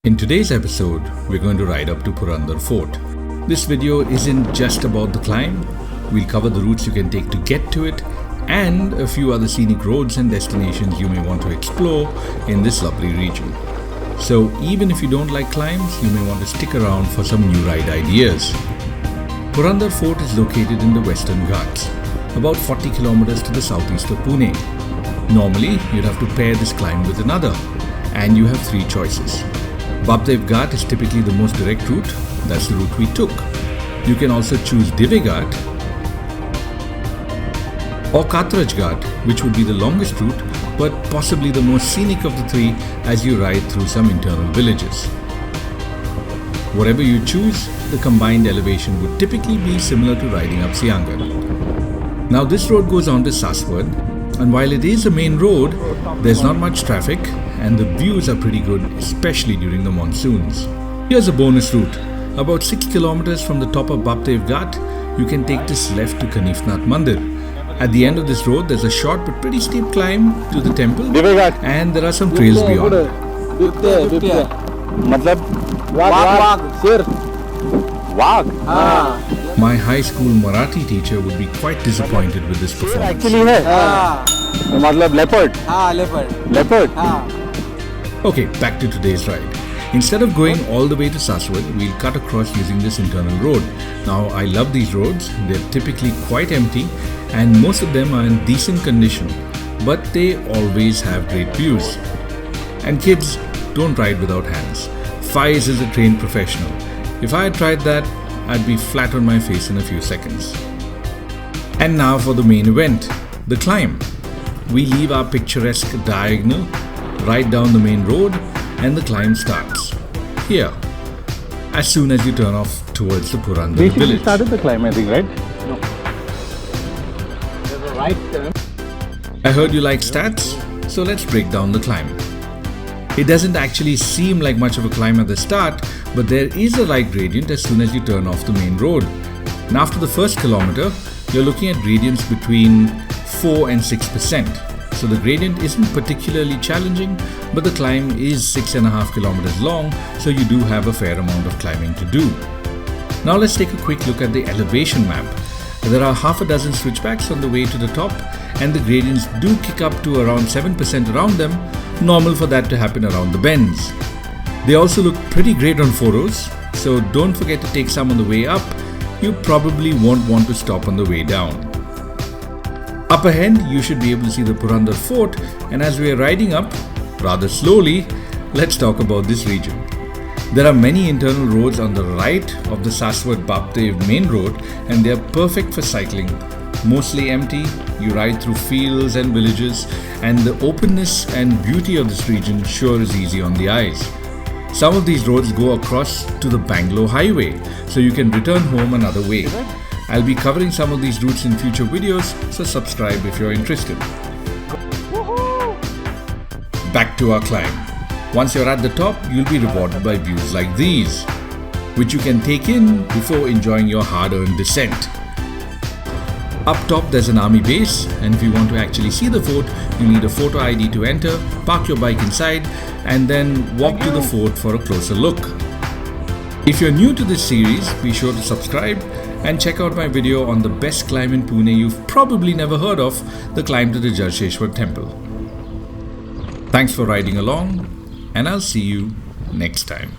In today's episode, we're going to ride up to Purandar Fort. This video isn't just about the climb. We'll cover the routes you can take to get to it and a few other scenic roads and destinations you may want to explore in this lovely region. So even if you don't like climbs, you may want to stick around for some new ride ideas. Purandar Fort is located in the Western Ghats, about 40 kilometers to the southeast of Pune. Normally, you'd have to pair this climb with another, and you have three choices. Bopdev Ghat is typically the most direct route. That's the route we took. You can also choose Preve Ghat or Katraj Ghat, which would be the longest route but possibly the most scenic of the three as you ride through some internal villages. Whatever you choose, the combined elevation would typically be similar to riding up Sinhagad. Now this road goes on to Saswad, and while it is a main road, there's not much traffic and the views are pretty good, especially during the monsoons. Here's a bonus route. About 6 kilometers from the top of Bopdev Ghat, you can take this left to Kanifnath Mandir. At the end of this road, there's a short but pretty steep climb to the temple, and there are some trails beyond. My high school Marathi teacher would be quite disappointed with this performance. Leopard. Okay, back to today's ride. Instead of going all the way to Saswad, we'll cut across using this internal road. Now, I love these roads. They're typically quite empty and most of them are in decent condition, but they always have great views. And kids, don't ride without hands. Faiz is a trained professional. If I had tried that, I'd be flat on my face in a few seconds. And now for the main event, the climb. We leave our picturesque diagonal, ride down the main road, and the climb starts here, as soon as you turn off towards the Purandar village. Basically started the climb, I think, right? No. There's a right turn. I heard you like stats, so let's break down the climb. It doesn't actually seem like much of a climb at the start, but there is a light gradient as soon as you turn off the main road. And after the first kilometer, you're looking at gradients between 4 and 6%. So the gradient isn't particularly challenging, but the climb is 6.5 kilometers long, so you do have a fair amount of climbing to do. Now let's take a quick look at the elevation map. There are half a dozen switchbacks on the way to the top, and the gradients do kick up to around 7% around them, normal for that to happen around the bends. They also look pretty great on photos, so don't forget to take some on the way up. You probably won't want to stop on the way down. Up ahead, you should be able to see the Purandar Fort, and as we are riding up, rather slowly, let's talk about this region. There are many internal roads on the right of the Saswad Bopdev main road, and they are perfect for cycling. Mostly empty, you ride through fields and villages, and the openness and beauty of this region sure is easy on the eyes. Some of these roads go across to the Bangalore highway, so you can return home another way. I'll be covering some of these routes in future videos, so subscribe if you're interested. Back to our climb. Once you're at the top, you'll be rewarded by views like these, which you can take in before enjoying your hard-earned descent. Up top, there's an army base, and if you want to actually see the fort, you need a photo ID to enter, park your bike inside, and then walk to the fort for a closer look. If you're new to this series, be sure to subscribe and check out my video on the best climb in Pune you've probably never heard of, the climb to the Jalsheshwar temple. Thanks for riding along, and I'll see you next time.